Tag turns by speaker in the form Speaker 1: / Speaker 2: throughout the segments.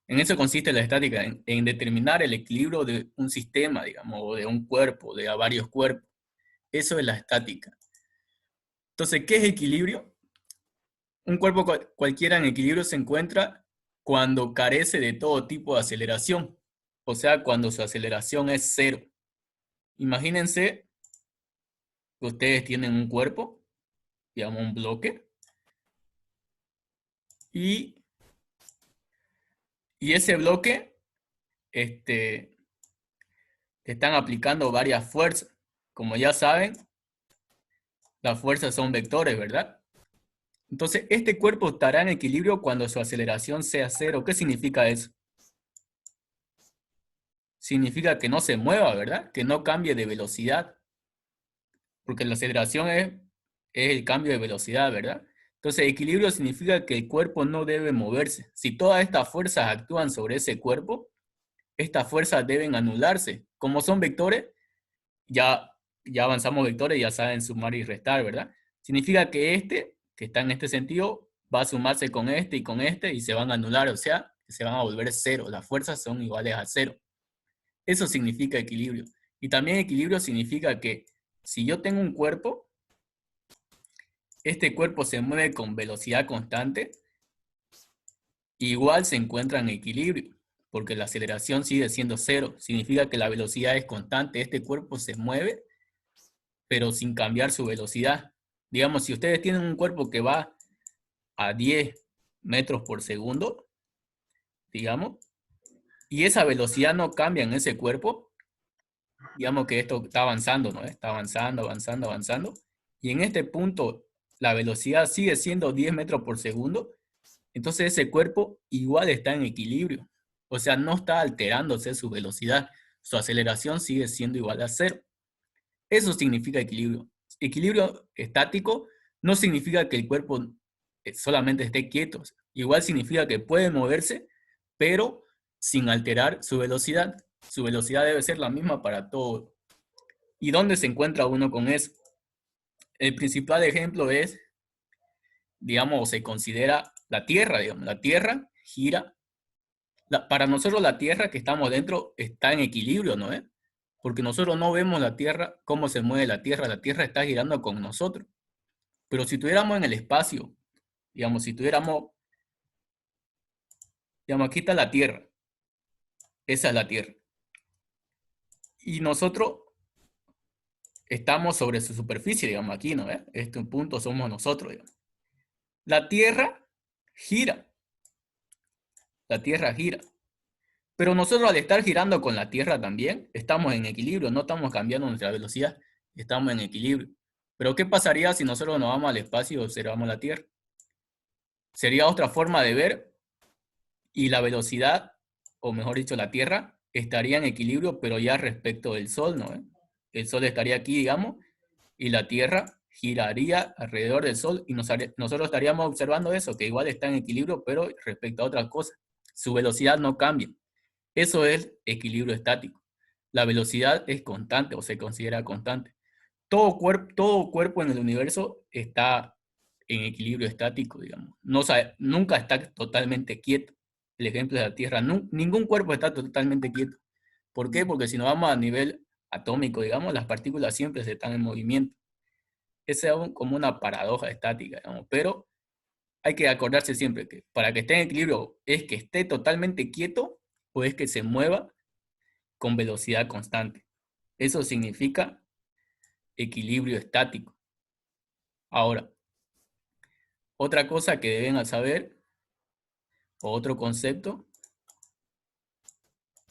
Speaker 1: En eso consiste la estática, en determinar el equilibrio de un sistema, digamos, o de un cuerpo, de varios cuerpos. Eso es la estática. Entonces, ¿qué es equilibrio? Un cuerpo cualquiera en equilibrio se encuentra cuando carece de todo tipo de aceleración, o sea, cuando su aceleración es cero. Imagínense que ustedes tienen un cuerpo, digamos un bloque, y ese bloque están aplicando varias fuerzas. Como ya saben, las fuerzas son vectores, ¿verdad? Entonces, este cuerpo estará en equilibrio cuando su aceleración sea cero. ¿Qué significa eso? Significa que no se mueva, ¿verdad? Que no cambie de velocidad. Porque la aceleración es el cambio de velocidad, ¿verdad? Entonces, equilibrio significa que el cuerpo no debe moverse. Si todas estas fuerzas actúan sobre ese cuerpo, estas fuerzas deben anularse. Como son vectores, ya avanzamos vectores, ya saben sumar y restar, ¿verdad? Significa que que está en este sentido, va a sumarse con este y se van a anular, o sea, se van a volver cero. Las fuerzas son iguales a cero. Eso significa equilibrio. Y también equilibrio significa que si yo tengo un cuerpo, este cuerpo se mueve con velocidad constante, igual se encuentra en equilibrio, porque la aceleración sigue siendo cero. Significa que la velocidad es constante. Este cuerpo se mueve, pero sin cambiar su velocidad. Digamos, si ustedes tienen un cuerpo que va a 10 metros por segundo, digamos, y esa velocidad no cambia en ese cuerpo, digamos que esto está avanzando, ¿no? Está avanzando, avanzando, avanzando, y en este punto la velocidad sigue siendo 10 metros por segundo, entonces ese cuerpo igual está en equilibrio. O sea, no está alterándose su velocidad, su aceleración sigue siendo igual a cero. Eso significa equilibrio. Equilibrio estático no significa que el cuerpo solamente esté quieto. Igual significa que puede moverse, pero sin alterar su velocidad. Su velocidad debe ser la misma para todo. ¿Y dónde se encuentra uno con eso? El principal ejemplo es, digamos, se considera la Tierra. Digamos. La Tierra gira. Para nosotros la Tierra que estamos dentro está en equilibrio, ¿no es? Porque nosotros no vemos la Tierra, cómo se mueve la Tierra está girando con nosotros. Pero si estuviéramos en el espacio, digamos, si tuviéramos, digamos, aquí está la Tierra, esa es la Tierra. Y nosotros estamos sobre su superficie, digamos, aquí, ¿no? Este punto somos nosotros, digamos. La Tierra gira, la Tierra gira. Pero nosotros al estar girando con la Tierra también, estamos en equilibrio, no estamos cambiando nuestra velocidad, estamos en equilibrio. Pero ¿qué pasaría si nosotros nos vamos al espacio y observamos la Tierra? Sería otra forma de ver y la velocidad, o mejor dicho, la Tierra, estaría en equilibrio, pero ya respecto del Sol, ¿no? El Sol estaría aquí, digamos, y la Tierra giraría alrededor del Sol y nosotros estaríamos observando eso, que igual está en equilibrio, pero respecto a otras cosas. Su velocidad no cambia. Eso es equilibrio estático. La velocidad es constante o se considera constante. Todo cuerpo en el universo está en equilibrio estático, digamos. No, nunca está totalmente quieto. El ejemplo de la Tierra. Ningún cuerpo está totalmente quieto. ¿Por qué? Porque si nos vamos a nivel atómico, digamos, las partículas siempre están en movimiento. Esa es como una paradoja estática, digamos. Pero hay que acordarse siempre que para que esté en equilibrio es que esté totalmente quieto o es que se mueva con velocidad constante. Eso significa equilibrio estático. Ahora, otra cosa que deben saber, o otro concepto,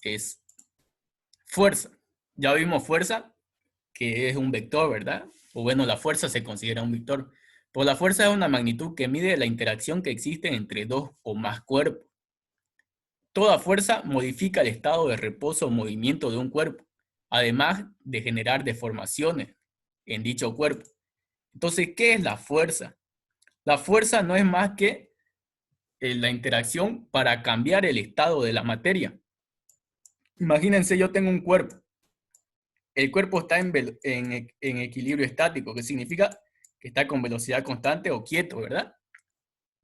Speaker 1: es fuerza. Ya vimos fuerza, que es un vector, ¿verdad? O bueno, la fuerza se considera un vector. Pero la fuerza es una magnitud que mide la interacción que existe entre dos o más cuerpos. Toda fuerza modifica el estado de reposo o movimiento de un cuerpo, además de generar deformaciones en dicho cuerpo. Entonces, ¿qué es la fuerza? La fuerza no es más que la interacción para cambiar el estado de la materia. Imagínense, yo tengo un cuerpo. El cuerpo está en equilibrio estático, que significa que está con velocidad constante o quieto, ¿verdad?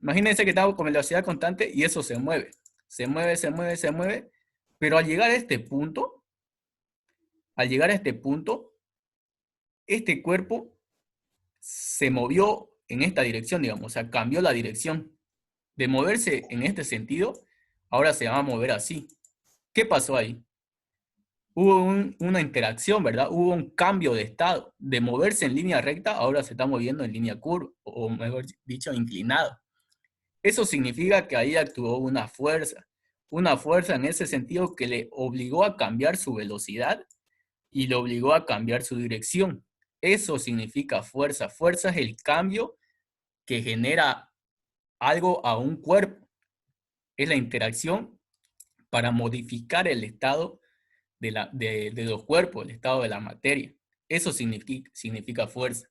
Speaker 1: Imagínense que está con velocidad constante y eso se mueve. se mueve, se mueve, se mueve, pero al llegar a este punto, este cuerpo se movió en esta dirección, digamos, o sea, cambió la dirección. De moverse en este sentido, ahora se va a mover así. ¿Qué pasó ahí? Hubo una interacción, ¿verdad? Hubo un cambio de estado. De moverse en línea recta, ahora se está moviendo en línea curva, o mejor dicho, inclinado. Eso significa que ahí actuó una fuerza en ese sentido que le obligó a cambiar su velocidad y le obligó a cambiar su dirección. Eso significa fuerza. Fuerza es el cambio que genera algo a un cuerpo. Es la interacción para modificar el estado de los cuerpos, el estado de la materia. Eso significa fuerza.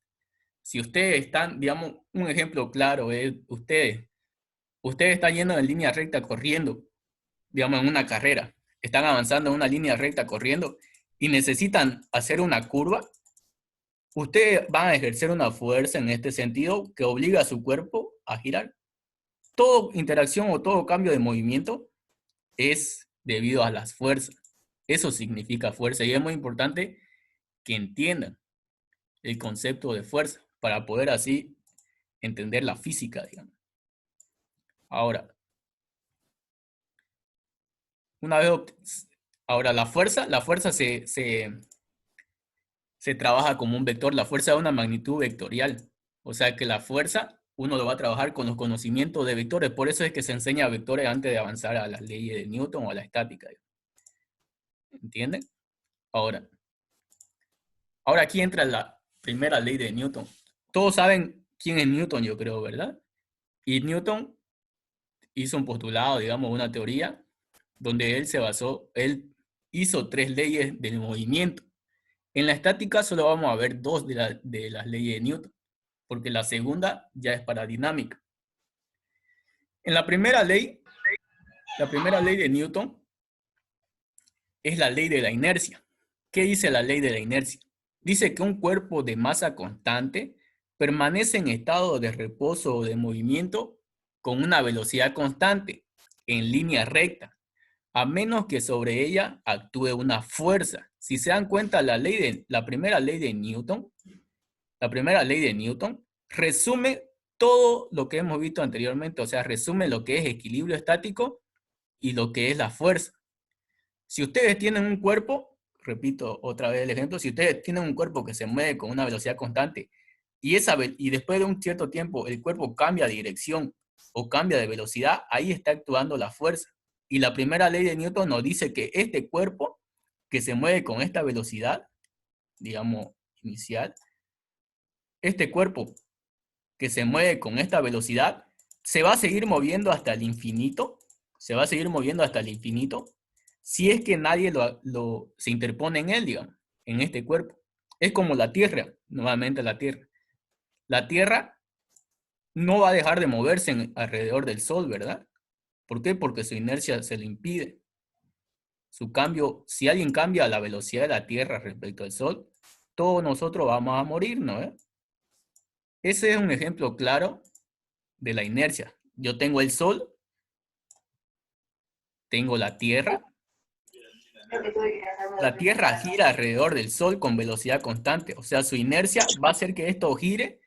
Speaker 1: Si ustedes están, digamos, un ejemplo claro es ustedes están yendo en línea recta corriendo, digamos, en una carrera. Están avanzando en una línea recta corriendo y necesitan hacer una curva. Ustedes van a ejercer una fuerza en este sentido que obliga a su cuerpo a girar. Toda interacción o todo cambio de movimiento es debido a las fuerzas. Eso significa fuerza y es muy importante que entiendan el concepto de fuerza para poder así entender la física, digamos. Ahora, una vez, ahora la fuerza se trabaja como un vector. La fuerza es una magnitud vectorial. O sea que la fuerza uno lo va a trabajar con los conocimientos de vectores. Por eso es que se enseña vectores antes de avanzar a las leyes de Newton o a la estática. ¿Entienden? Ahora aquí entra la primera ley de Newton. Todos saben quién es Newton, yo creo, ¿verdad? Y Newton hizo un postulado, digamos, una teoría, donde él hizo 3 leyes del movimiento. En la estática solo vamos a ver 2 de las leyes de Newton, porque la segunda ya es para dinámica. En la primera ley de Newton es la ley de la inercia. ¿Qué dice la ley de la inercia? Dice que un cuerpo de masa constante permanece en estado de reposo o de movimiento con una velocidad constante, en línea recta, a menos que sobre ella actúe una fuerza. Si se dan cuenta, la primera ley de Newton resume todo lo que hemos visto anteriormente, o sea, resume lo que es equilibrio estático y lo que es la fuerza. Si ustedes tienen un cuerpo, repito otra vez el ejemplo, si ustedes tienen un cuerpo que se mueve con una velocidad constante y después de un cierto tiempo el cuerpo cambia de dirección o cambia de velocidad, ahí está actuando la fuerza. Y la primera ley de Newton nos dice que este cuerpo que se mueve con esta velocidad, digamos, inicial, este cuerpo que se mueve con esta velocidad se va a seguir moviendo hasta el infinito, si es que nadie se interpone en él, digamos, en este cuerpo. Es como la Tierra, nuevamente la Tierra. La Tierra no va a dejar de moverse alrededor del Sol, ¿verdad? ¿Por qué? Porque su inercia se lo impide. Si alguien cambia la velocidad de la Tierra respecto al Sol, todos nosotros vamos a morir, ¿no? Ese es un ejemplo claro de la inercia. Yo tengo el Sol, tengo la Tierra. La Tierra gira alrededor del Sol con velocidad constante. O sea, su inercia va a hacer que esto gire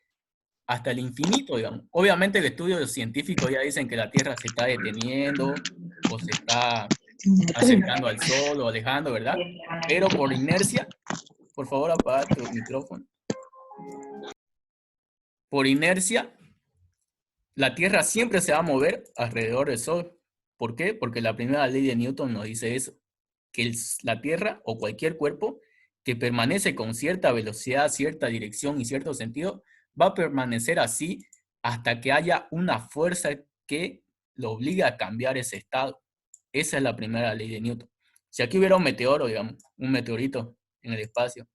Speaker 1: hasta el infinito, digamos. Obviamente el estudio científico ya dicen que la Tierra se está deteniendo o se está acercando al Sol o alejando, ¿verdad? Pero por inercia, por favor apaga tu micrófono. Por inercia, la Tierra siempre se va a mover alrededor del Sol. ¿Por qué? Porque la primera ley de Newton nos dice eso, que la Tierra o cualquier cuerpo que permanece con cierta velocidad, cierta dirección y cierto sentido, va a permanecer así hasta que haya una fuerza que lo obligue a cambiar ese estado. Esa es la primera ley de Newton. Si aquí hubiera un meteoro, digamos, un meteorito en el espacio,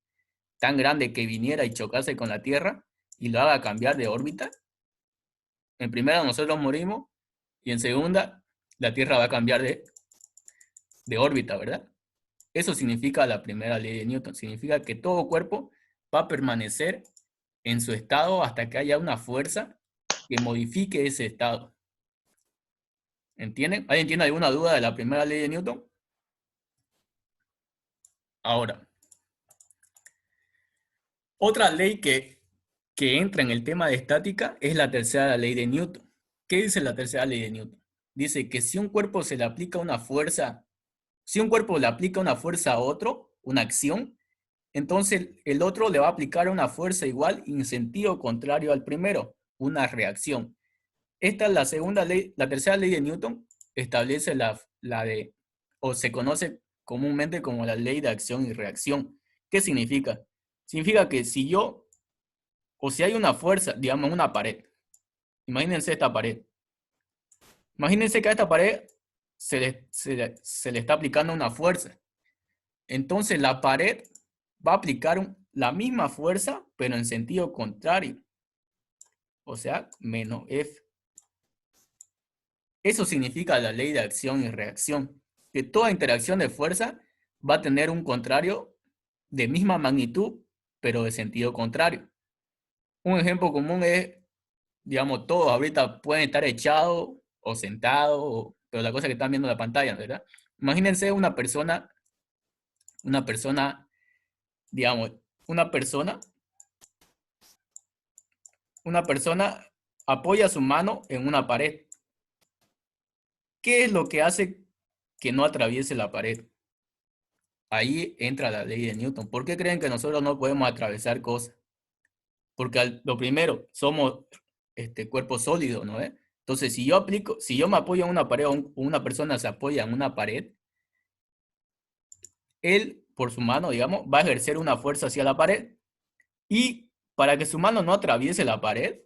Speaker 1: tan grande que viniera y chocase con la Tierra y lo haga cambiar de órbita, en primera nosotros morimos y en segunda la Tierra va a cambiar de órbita, ¿verdad? Eso significa la primera ley de Newton. Significa que todo cuerpo va a permanecer en su estado hasta que haya una fuerza que modifique ese estado. ¿Entienden? ¿Alguien tiene alguna duda de la primera ley de Newton? Ahora, otra ley que entra en el tema de estática es la tercera ley de Newton. ¿Qué dice la tercera ley de Newton? Dice que si un cuerpo se le aplica una fuerza, si un cuerpo le aplica una fuerza a otro, una acción, entonces el otro le va a aplicar una fuerza igual en sentido contrario al primero, una reacción. Esta es la segunda ley, la tercera ley de Newton establece la de, o se conoce comúnmente como la ley de acción y reacción. ¿Qué significa? Significa que si yo, o si hay una fuerza, digamos una pared, imagínense esta pared, imagínense que a esta pared se le está aplicando una fuerza. Entonces la pared va a aplicar la misma fuerza, pero en sentido contrario, o sea, menos F. Eso significa la ley de acción y reacción, que toda interacción de fuerza va a tener un contrario de misma magnitud, pero de sentido contrario. Un ejemplo común es, digamos, todos ahorita pueden estar echados o sentados, pero la cosa es que están viendo la pantalla, ¿verdad? Imagínense una persona, digamos, una persona, una persona apoya su mano en una pared. ¿Qué es lo que hace que no atraviese la pared? Ahí entra la ley de Newton. ¿Por qué creen que nosotros no podemos atravesar cosas? Porque lo primero, somos cuerpo sólido, ¿no? Entonces, si yo me apoyo en una pared o una persona se apoya en una pared, él, por su mano, digamos, va a ejercer una fuerza hacia la pared. Y para que su mano no atraviese la pared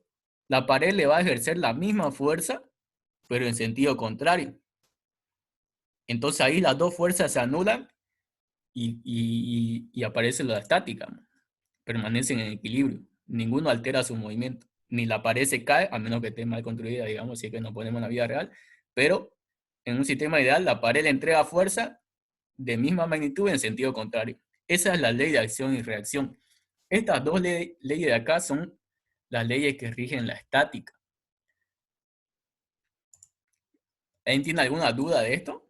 Speaker 1: le va a ejercer la misma fuerza, pero en sentido contrario. Entonces ahí las dos fuerzas se anulan y aparece la estática, ¿no? Permanecen en equilibrio. Ninguno altera su movimiento. Ni la pared se cae, a menos que esté mal construida, digamos, si es que nos ponemos en la vida real. Pero en un sistema ideal, la pared le entrega fuerza de misma magnitud en sentido contrario. Esa es la ley de acción y reacción. Estas dos leyes de acá son las leyes que rigen la estática. ¿Alguien tiene alguna duda de esto?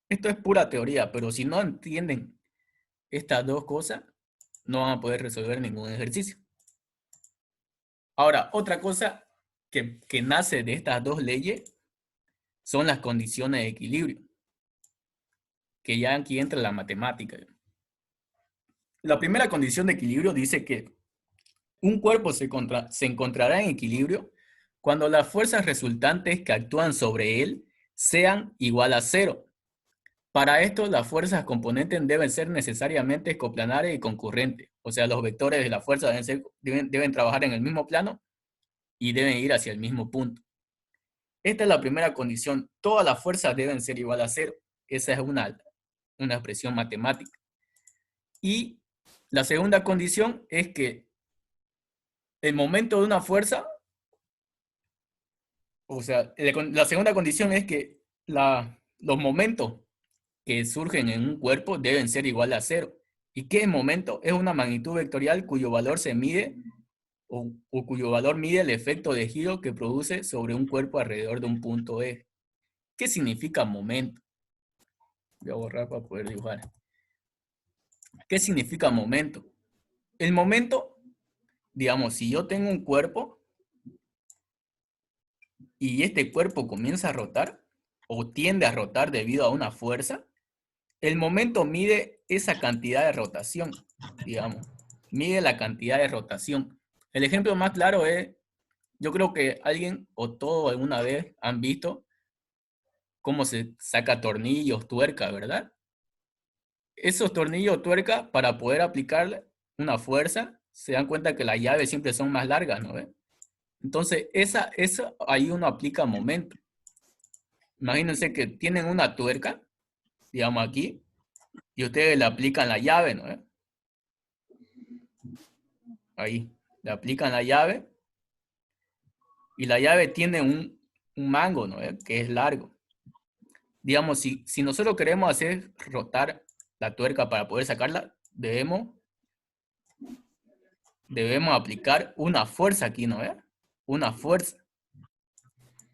Speaker 1: Esto es pura teoría, pero si no entienden estas dos cosas, no van a poder resolver ningún ejercicio. Ahora, otra cosa que nace de estas dos leyes son las condiciones de equilibrio, que ya aquí entra la matemática. La primera condición de equilibrio dice que un cuerpo se encontrará en equilibrio cuando las fuerzas resultantes que actúan sobre él sean igual a cero. Para esto, las fuerzas componentes deben ser necesariamente coplanares y concurrentes. O sea, los vectores de la fuerza deben trabajar en el mismo plano y deben ir hacia el mismo punto. Esta es la primera condición. Todas las fuerzas deben ser igual a cero. Esa es una expresión matemática. Y la segunda condición es que el momento de una fuerza, o sea, la segunda condición es que los momentos que surgen en un cuerpo deben ser igual a cero. ¿Y qué es momento? Es una magnitud vectorial cuyo valor se mide o cuyo valor mide el efecto de giro que produce sobre un cuerpo alrededor de un punto E. ¿Qué significa momento? Voy a borrar para poder dibujar. ¿Qué significa momento? El momento, digamos, si yo tengo un cuerpo y este cuerpo comienza a rotar o tiende a rotar debido a una fuerza, el momento mide esa cantidad de rotación, digamos, mide la cantidad de rotación. El ejemplo más claro es, yo creo que alguien o todos alguna vez han visto cómo se saca tornillos, tuerca, ¿verdad? Esos tornillos, tuerca, para poder aplicar una fuerza, se dan cuenta que las llaves siempre son más largas, ¿no? Entonces, esa ahí uno aplica momento. Imagínense que tienen una tuerca, digamos aquí, y ustedes le aplican la llave, ¿no? Ahí, le aplican la llave, y la llave tiene un mango, ¿no? Que es largo. Digamos, si nosotros queremos hacer rotar la tuerca para poder sacarla, debemos aplicar una fuerza aquí, ¿no? Una fuerza.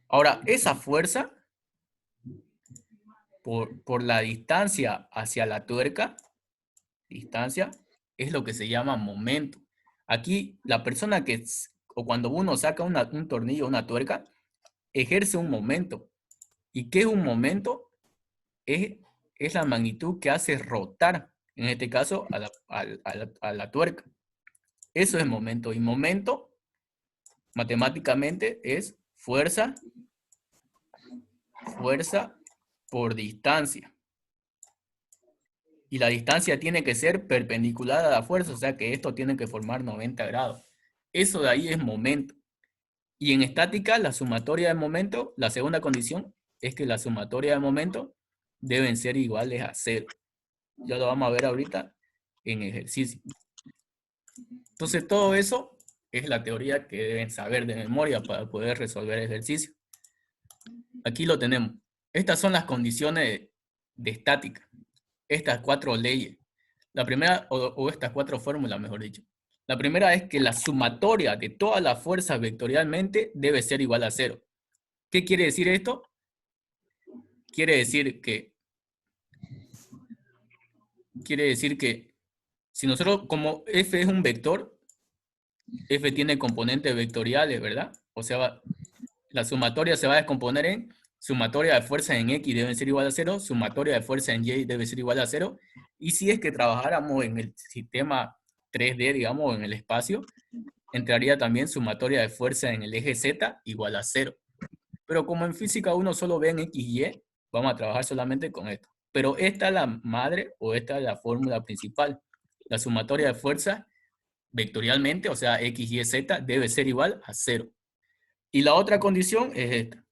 Speaker 1: Ahora, esa fuerza por la distancia hacia la tuerca, distancia, es lo que se llama momento. Aquí la persona o cuando uno saca un tornillo o una tuerca, ejerce un momento. ¿Y qué es un momento? Es la magnitud que hace rotar, en este caso, a la tuerca. Eso es momento. Y momento, matemáticamente, es fuerza por distancia. Y la distancia tiene que ser perpendicular a la fuerza, o sea que esto tiene que formar 90 grados. Eso de ahí es momento. Y en estática, la sumatoria de momento, la segunda condición es que la sumatoria de momento deben ser iguales a 0. Ya lo vamos a ver ahorita en ejercicio. Entonces todo eso es la teoría que deben saber de memoria para poder resolver ejercicios. Aquí lo tenemos. Estas son las condiciones de estática. Estas 4 leyes. La primera, o estas 4 fórmulas, mejor dicho. La primera es que la sumatoria de todas las fuerzas vectorialmente debe ser igual a 0. ¿Qué quiere decir esto? Quiere decir que si nosotros, como f es un vector, f tiene componentes vectoriales, ¿verdad? O sea, la sumatoria se va a descomponer en sumatoria de fuerzas en X debe ser igual a 0, sumatoria de fuerzas en Y debe ser igual a 0, y si es que trabajáramos en el sistema 3D, digamos, en el espacio, entraría también sumatoria de fuerzas en el eje Z igual a 0. Pero como en física uno solo ve en X y Y, vamos a trabajar solamente con esto. Pero esta es la madre o esta es la fórmula principal. La sumatoria de fuerzas vectorialmente, o sea, X, Y, Z, debe ser igual a 0. Y la otra condición es esta,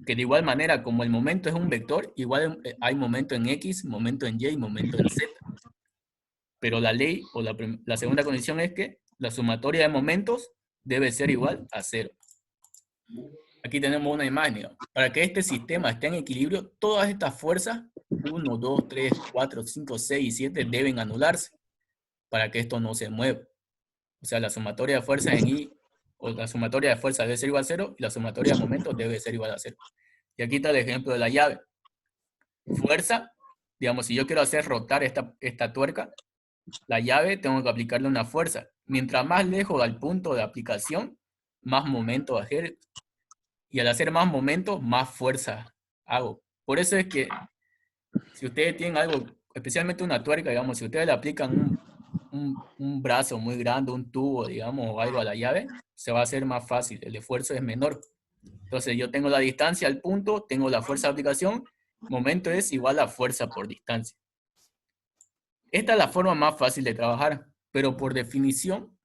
Speaker 1: que de igual manera, como el momento es un vector, igual hay momento en X, momento en Y y momento en Z. Pero la ley o la segunda condición es que la sumatoria de momentos debe ser igual a 0. Aquí tenemos una imagen, digamos. Para que este sistema esté en equilibrio, todas estas fuerzas, 1, 2, 3, 4, 5, 6 y 7, deben anularse para que esto no se mueva. O sea, la sumatoria de fuerzas en I, o la sumatoria de fuerzas debe ser igual a 0, y la sumatoria de momentos debe ser igual a 0. Y aquí está el ejemplo de la llave. Fuerza, digamos, si yo quiero hacer rotar esta tuerca, la llave tengo que aplicarle una fuerza. Mientras más lejos del punto de aplicación, más momento ejerzo. Y al hacer más momentos, más fuerza hago. Por eso es que si ustedes tienen algo, especialmente una tuerca, digamos, si ustedes le aplican un brazo muy grande, un tubo, digamos, o algo a la llave, se va a hacer más fácil, el esfuerzo es menor. Entonces yo tengo la distancia al punto, tengo la fuerza de aplicación, momento es igual a fuerza por distancia. Esta es la forma más fácil de trabajar, pero por definición,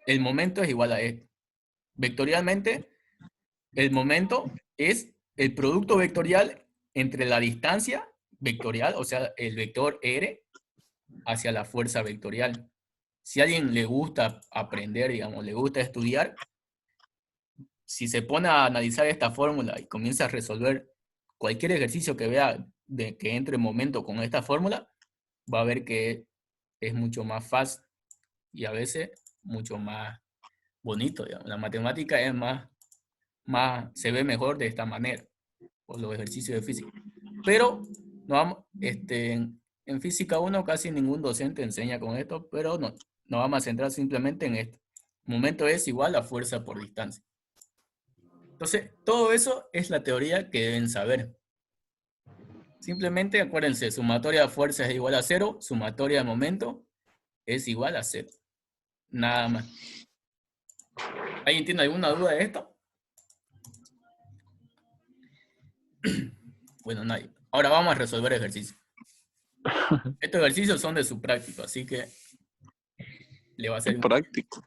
Speaker 1: el momento es igual a esto. Vectorialmente, el momento es el producto vectorial entre la distancia vectorial, o sea, el vector R, hacia la fuerza vectorial. Si a alguien le gusta aprender, digamos, le gusta estudiar, si se pone a analizar esta fórmula y comienza a resolver cualquier ejercicio que vea que entre en momento con esta fórmula, va a ver que es mucho más fácil y a veces mucho más bonito, digamos. La matemática es se ve mejor de esta manera, por los ejercicios de física. Pero no vamos, en física 1 casi ningún docente enseña con esto, pero no, nos vamos a centrar simplemente en esto. Momento es igual a fuerza por distancia. Entonces, todo eso es la teoría que deben saber. Simplemente acuérdense, sumatoria de fuerza es igual a 0, sumatoria de momento es igual a 0. Nada más. ¿Alguien tiene alguna duda de esto? Bueno, nadie. Ahora vamos a resolver ejercicios. Estos ejercicios son de su práctico, así que le va a ser
Speaker 2: práctico.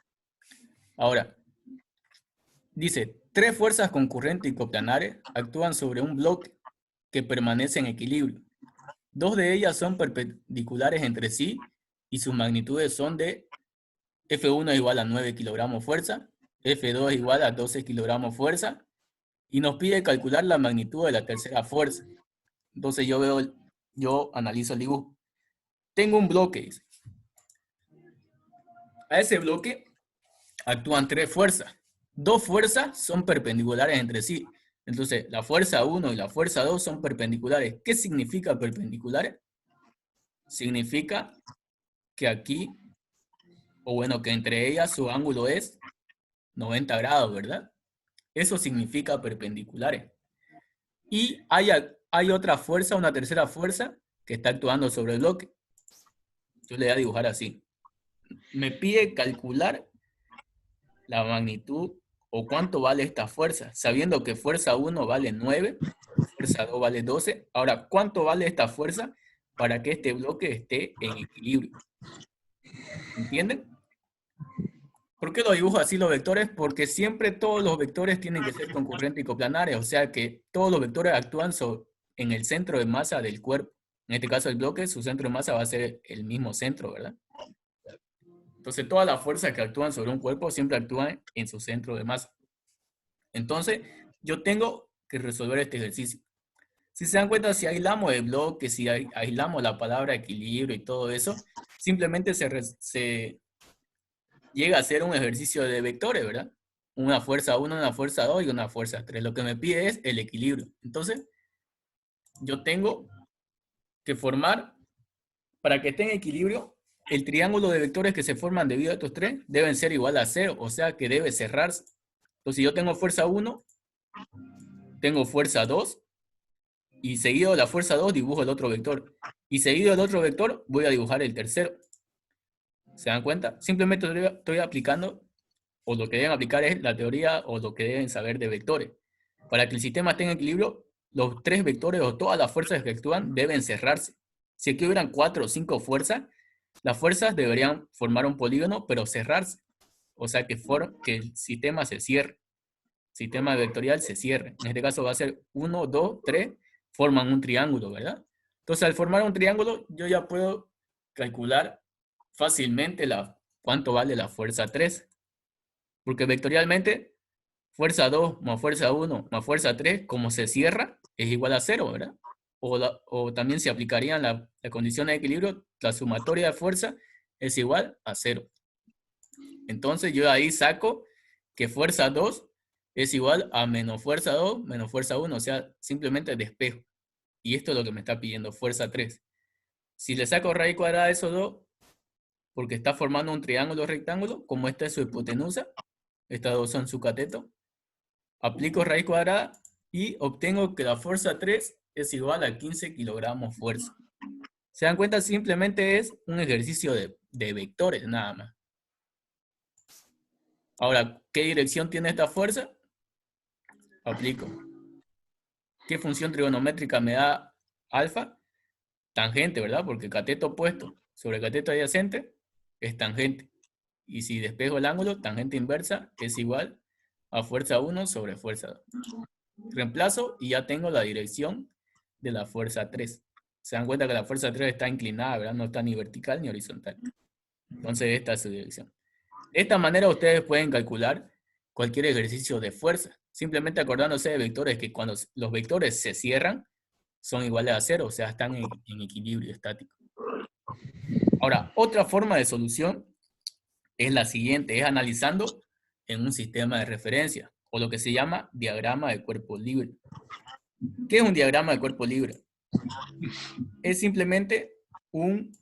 Speaker 1: Ahora, dice, 3 fuerzas concurrentes y coplanares actúan sobre un bloque que permanece en equilibrio. 2 de ellas son perpendiculares entre sí y sus magnitudes son de F1 es igual a 9 kilogramos fuerza, F2 es igual a 12 kilogramos fuerza, y nos pide calcular la magnitud de la tercera fuerza. Entonces yo analizo el dibujo. Tengo un bloque, dice. A ese bloque actúan 3 fuerzas. 2 fuerzas son perpendiculares entre sí. Entonces, la fuerza 1 y la fuerza 2 son perpendiculares. ¿Qué significa perpendiculares? Significa que aquí, o bueno, que entre ellas su ángulo es 90 grados, ¿verdad? Eso significa perpendiculares. Y hay otra fuerza, una tercera fuerza, que está actuando sobre el bloque. Yo le voy a dibujar así. Me pide calcular la magnitud o cuánto vale esta fuerza, sabiendo que fuerza 1 vale 9, fuerza 2 vale 12. Ahora, ¿cuánto vale esta fuerza para que este bloque esté en equilibrio? ¿Entienden? ¿Por qué lo dibujo así los vectores? Porque siempre todos los vectores tienen que ser concurrentes y coplanares, o sea que todos los vectores actúan en el centro de masa del cuerpo. En este caso el bloque, su centro de masa va a ser el mismo centro, ¿verdad? Entonces todas las fuerzas que actúan sobre un cuerpo siempre actúan en su centro de masa. Entonces yo tengo que resolver este ejercicio. Si se dan cuenta, si aislamos el bloque, si aislamos la palabra equilibrio y todo eso, simplemente se llega a ser un ejercicio de vectores, ¿verdad? Una fuerza 1, una fuerza 2 y una fuerza 3. Lo que me pide es el equilibrio. Entonces, yo tengo que formar, para que esté en equilibrio, el triángulo de vectores que se forman debido a estos tres deben ser igual a 0, o sea que debe cerrarse. Entonces, si yo tengo fuerza 1, tengo fuerza 2, y seguido de la fuerza 2 dibujo el otro vector. Y seguido del otro vector voy a dibujar el tercero. ¿Se dan cuenta? Simplemente estoy aplicando, o lo que deben aplicar es la teoría o lo que deben saber de vectores. Para que el sistema esté en equilibrio, los tres vectores o todas las fuerzas que actúan deben cerrarse. Si aquí hubieran 4 o 5 fuerzas, las fuerzas deberían formar un polígono, pero cerrarse. O sea, que el sistema se cierre. El sistema vectorial se cierre. En este caso va a ser 1, 2, 3, forman un triángulo, ¿verdad? Entonces, al formar un triángulo, yo ya puedo calcular fácilmente cuánto vale la fuerza 3. Porque vectorialmente, fuerza 2 más fuerza 1 más fuerza 3, como se cierra, es igual a 0, ¿verdad? O también se aplicarían la condición de equilibrio, la sumatoria de fuerza es igual a 0. Entonces yo ahí saco que fuerza 2 es igual a menos fuerza 2 menos fuerza 1, o sea, simplemente despejo. Y esto es lo que me está pidiendo, fuerza 3. Si le saco raíz cuadrada de esos dos, porque está formando un triángulo rectángulo, como esta es su hipotenusa, estas dos son su cateto, aplico raíz cuadrada y obtengo que la fuerza 3 es igual a 15 kilogramos fuerza. ¿Se dan cuenta? Simplemente es un ejercicio de vectores, nada más. Ahora, ¿qué dirección tiene esta fuerza? Aplico. ¿Qué función trigonométrica me da alfa? Tangente, ¿verdad? Porque cateto opuesto sobre cateto adyacente es tangente. Y si despejo el ángulo, tangente inversa es igual a fuerza 1 sobre fuerza 2. Reemplazo y ya tengo la dirección de la fuerza 3. Se dan cuenta que la fuerza 3 está inclinada, ¿verdad? No está ni vertical ni horizontal. Entonces esta es su dirección. De esta manera ustedes pueden calcular cualquier ejercicio de fuerza, simplemente acordándose de vectores que cuando los vectores se cierran son iguales a 0, o sea, están en equilibrio estático. Ahora, otra forma de solución es la siguiente, es analizando en un sistema de referencia, o lo que se llama diagrama de cuerpo libre. ¿Qué es un diagrama de cuerpo libre? Es simplemente un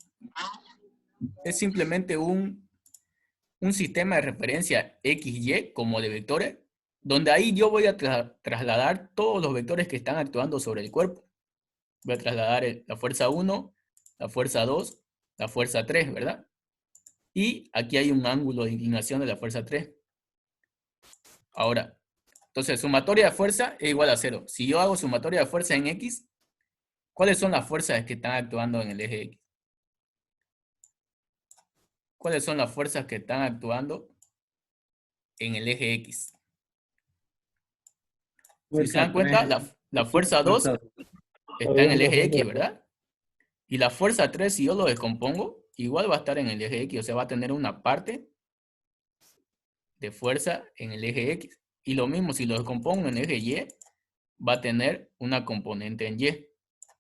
Speaker 1: sistema de referencia XY como de vectores, donde ahí yo voy a trasladar todos los vectores que están actuando sobre el cuerpo. Voy a trasladar la fuerza 1, la fuerza 2, la fuerza 3, ¿verdad? Y aquí hay un ángulo de inclinación de la fuerza 3. Ahora, entonces sumatoria de fuerza es igual a 0. Si yo hago sumatoria de fuerza en X, ¿cuáles son las fuerzas que están actuando en el eje X? ¿Cuáles son las fuerzas que están actuando en el eje X? Si se dan cuenta, la fuerza 2 está en el eje X, ¿verdad? Y la fuerza 3, si yo lo descompongo, igual va a estar en el eje X, o sea, va a tener una parte de fuerza en el eje X. Y lo mismo, si lo descompongo en el eje Y, va a tener una componente en Y.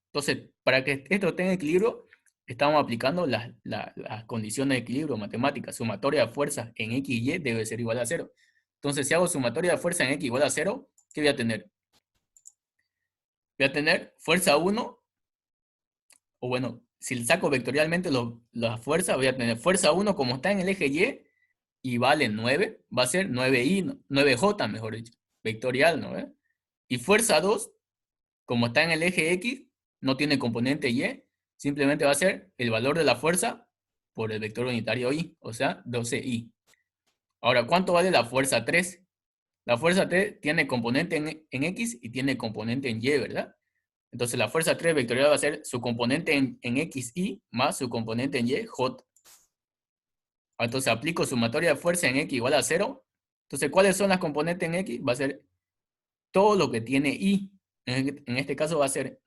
Speaker 1: Entonces, para que esto tenga equilibrio, estamos aplicando las condiciones de equilibrio matemáticas. Sumatoria de fuerzas en X y Y debe ser igual a 0. Entonces, si hago sumatoria de fuerza en X igual a 0, ¿qué voy a tener? voy a tener fuerza 1, o bueno, si le saco vectorialmente la fuerza, voy a tener fuerza 1 como está en el eje y vale 9, va a ser 9i, 9j, mejor dicho, vectorial, ¿no? Y fuerza 2, como está en el eje X, no tiene componente Y, simplemente va a ser el valor de la fuerza por el vector unitario Y, o sea, 12i. Ahora, ¿cuánto vale la fuerza 3? La fuerza 3 tiene componente en X y tiene componente en Y, ¿verdad? Entonces la fuerza 3 vectorial va a ser su componente en XY más su componente en Y, J. Entonces aplico sumatoria de fuerza en X igual a 0. Entonces, ¿cuáles son las componentes en X? Va a ser todo lo que tiene Y. En este caso va a ser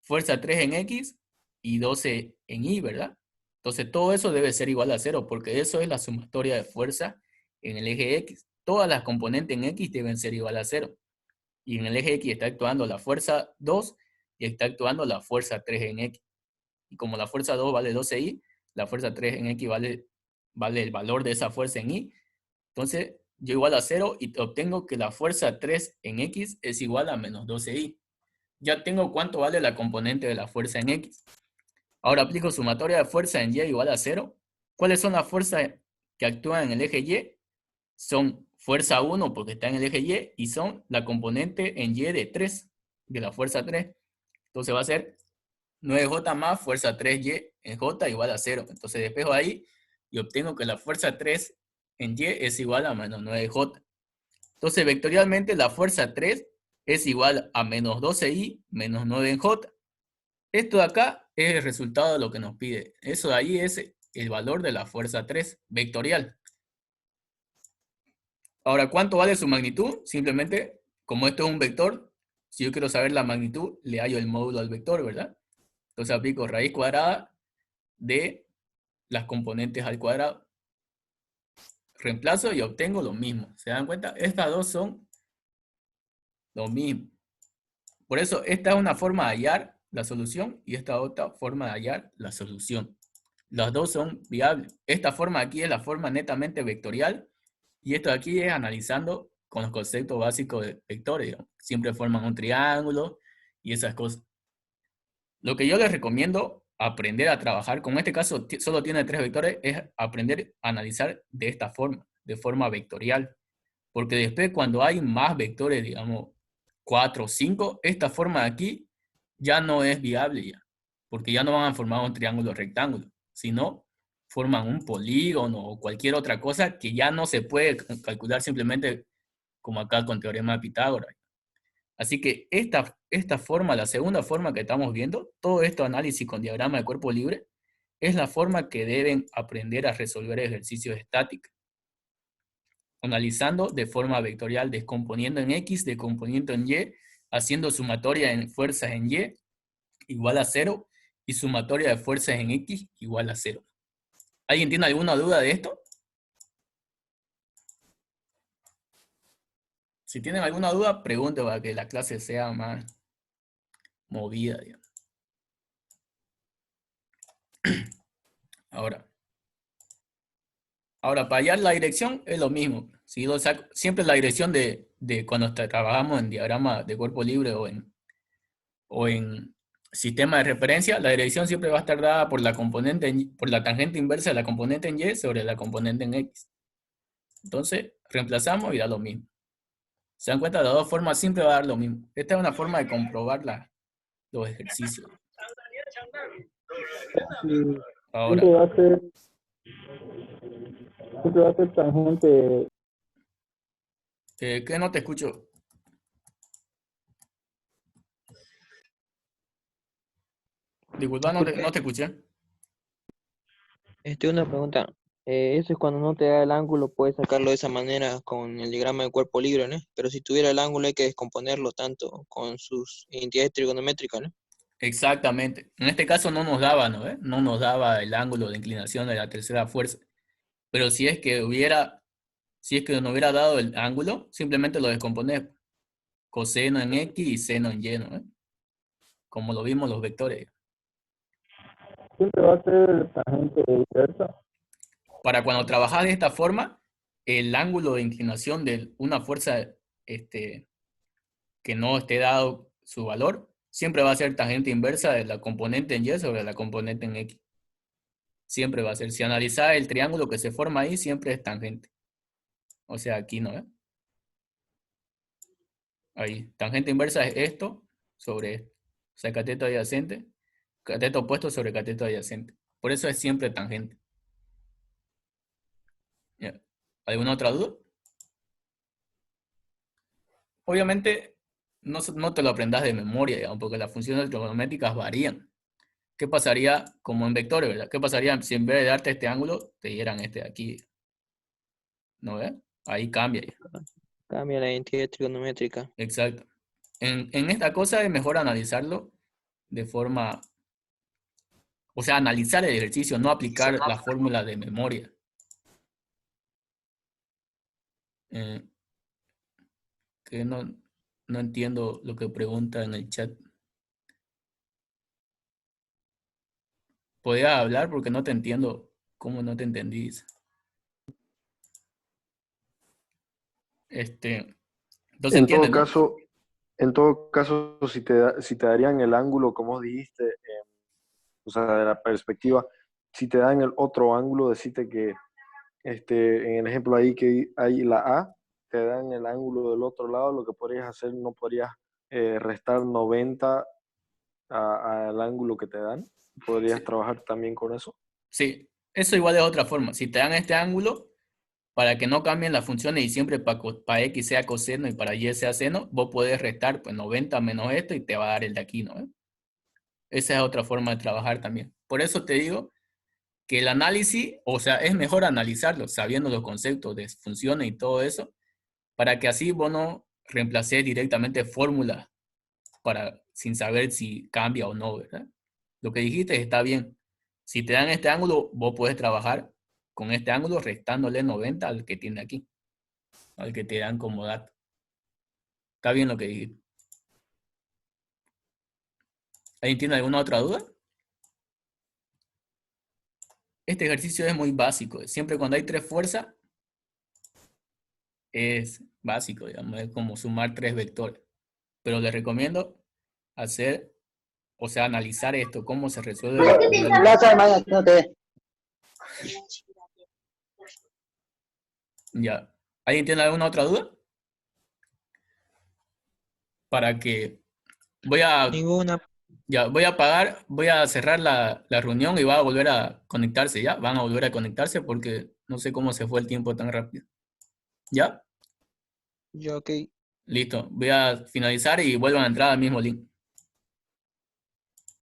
Speaker 1: fuerza 3 en X y 12 en Y, ¿verdad? Entonces todo eso debe ser igual a 0 porque eso es la sumatoria de fuerza en el eje X. Todas las componentes en X deben ser igual a 0. Y en el eje X está actuando la fuerza 2 y está actuando la fuerza 3 en X. Y como la fuerza 2 vale 12i, la fuerza 3 en X vale el valor de esa fuerza en Y. Entonces yo igual a 0 y obtengo que la fuerza 3 en X es igual a menos 12i. Ya tengo cuánto vale la componente de la fuerza en X. Ahora aplico sumatoria de fuerza en Y igual a 0. ¿Cuáles son las fuerzas que actúan en el eje Y? Son fuerza 1 porque está en el eje Y y son la componente en Y de 3, de la fuerza 3. Entonces va a ser 9J más fuerza 3Y en J igual a 0. Entonces despejo ahí y obtengo que la fuerza 3 en Y es igual a menos 9J. Entonces vectorialmente la fuerza 3 es igual a menos 12i menos 9 en J. Esto de acá es el resultado de lo que nos pide. Eso de ahí es el valor de la fuerza 3 vectorial. Ahora, ¿cuánto vale su magnitud? Simplemente, como esto es un vector, si yo quiero saber la magnitud, le hallo el módulo al vector, ¿verdad? Entonces aplico raíz cuadrada de las componentes al cuadrado. Reemplazo y obtengo lo mismo. ¿Se dan cuenta? Estas dos son lo mismo. Por eso, esta es una forma de hallar la solución y esta otra forma de hallar la solución. Las dos son viables. Esta forma aquí es la forma netamente vectorial y esto de aquí es analizando con los conceptos básicos de vectores. Digamos. Siempre forman un triángulo y esas cosas. Lo que yo les recomiendo aprender a trabajar, como en este caso solo tiene 3 vectores, es aprender a analizar de esta forma, de forma vectorial. Porque después cuando hay más vectores, digamos 4 o 5, esta forma de aquí ya no es viable ya. Porque ya no van a formar un triángulo rectángulo, sino forman un polígono o cualquier otra cosa que ya no se puede calcular simplemente como acá con teorema de Pitágoras. Así que esta forma, la segunda forma que estamos viendo, todo esto análisis con diagrama de cuerpo libre, es la forma que deben aprender a resolver ejercicios de estática. Analizando de forma vectorial, descomponiendo en X, descomponiendo en Y, haciendo sumatoria en fuerzas en Y igual a 0 y sumatoria de fuerzas en X igual a 0. ¿Alguien tiene alguna duda de esto? Si tienen alguna duda, pregunten para que la clase sea más movida, digamos. Ahora, para hallar la dirección es lo mismo. Si lo saco, siempre la dirección de cuando trabajamos en diagrama de cuerpo libre o en sistema de referencia, la dirección siempre va a estar dada por la componente por la tangente inversa de la componente en Y sobre la componente en X. Entonces, reemplazamos y da lo mismo. ¿Se dan cuenta? De las dos formas siempre va a dar lo mismo. Esta es una forma de comprobar los ejercicios. Ahora,
Speaker 2: siempre va a ser tangente.
Speaker 1: ¿qué no te escucho? Disculpa, no te escuché.
Speaker 3: Una pregunta. Eso es cuando no te da el ángulo, puedes sacarlo de esa manera con el diagrama de cuerpo libre, ¿no? Pero si tuviera el ángulo hay que descomponerlo tanto con sus identidades trigonométricas, ¿no?
Speaker 1: Exactamente. En este caso no nos daba, ¿no? No nos daba el ángulo de inclinación de la tercera fuerza. Pero si es que no hubiera dado el ángulo, simplemente lo descompones. Coseno en X y seno en Y, ¿no? Como lo vimos los vectores.
Speaker 2: Siempre va a ser tangente inversa.
Speaker 1: Para cuando trabajas de esta forma, el ángulo de inclinación de una fuerza que no esté dado su valor, siempre va a ser tangente inversa de la componente en Y sobre la componente en X. Siempre va a ser. Si analizas el triángulo que se forma ahí, siempre es tangente. O sea, aquí no, ¿eh? Ahí. Tangente inversa es esto sobre esto. O sea, cateto adyacente, cateto opuesto sobre cateto adyacente. Por eso es siempre tangente. ¿Ya? ¿Alguna otra duda? Obviamente, no te lo aprendas de memoria, digamos, porque las funciones trigonométricas varían. ¿Qué pasaría como en vectores, verdad? ¿Qué pasaría si en vez de darte este ángulo, te dieran este de aquí? ¿No ves? Ahí cambia ya.
Speaker 3: Cambia la identidad trigonométrica.
Speaker 1: Exacto. En esta cosa es mejor analizarlo de forma, o sea, analizar el ejercicio, no aplicar la fórmula de memoria. Eh, que no entiendo lo que pregunta en el chat. ¿Podía hablar? Porque no te entiendo. ¿Cómo no te entendís? Entonces
Speaker 2: En
Speaker 1: entiendes,
Speaker 2: todo
Speaker 1: ¿no?
Speaker 2: caso, si te darían el ángulo, como dijiste, o sea, de la perspectiva, si te dan el otro ángulo, decirte que en el ejemplo ahí que hay la A, te dan el ángulo del otro lado, lo que podrías hacer, no podrías restar 90 al ángulo que te dan. Podrías
Speaker 1: Sí,
Speaker 2: trabajar también con eso.
Speaker 1: sí. Eso igual de otra forma. Si te dan este ángulo, para que no cambien las funciones y siempre para X sea coseno y para Y sea seno, vos podés restar pues 90 menos esto y te va a dar el de aquí, ¿no? Esa es otra forma de trabajar también. Por eso te digo que el análisis, o sea, es mejor analizarlo sabiendo los conceptos de funciones y todo eso, para que así vos no reemplaces directamente fórmulas sin saber si cambia o no, ¿verdad? Lo que dijiste está bien. Si te dan este ángulo, vos puedes trabajar con este ángulo restándole 90 al que tiene aquí, al que te dan como dato. Está bien lo que dijiste. ¿Alguien tiene alguna otra duda? Este ejercicio es muy básico. Siempre cuando hay tres fuerzas, es básico, digamos, es como sumar tres vectores. Pero les recomiendo hacer, o sea, analizar esto, cómo se resuelve los problemas. Ya. ¿Alguien tiene alguna otra duda? Para que voy a,
Speaker 3: Ninguna.
Speaker 1: ya, voy a apagar, voy a cerrar la reunión y va a volver a conectarse, ¿ya? Van a volver a conectarse porque no sé cómo se fue el tiempo tan rápido. ¿Ya?
Speaker 3: Ya, ok.
Speaker 1: Listo. Voy a finalizar y vuelvan a entrar al mismo link.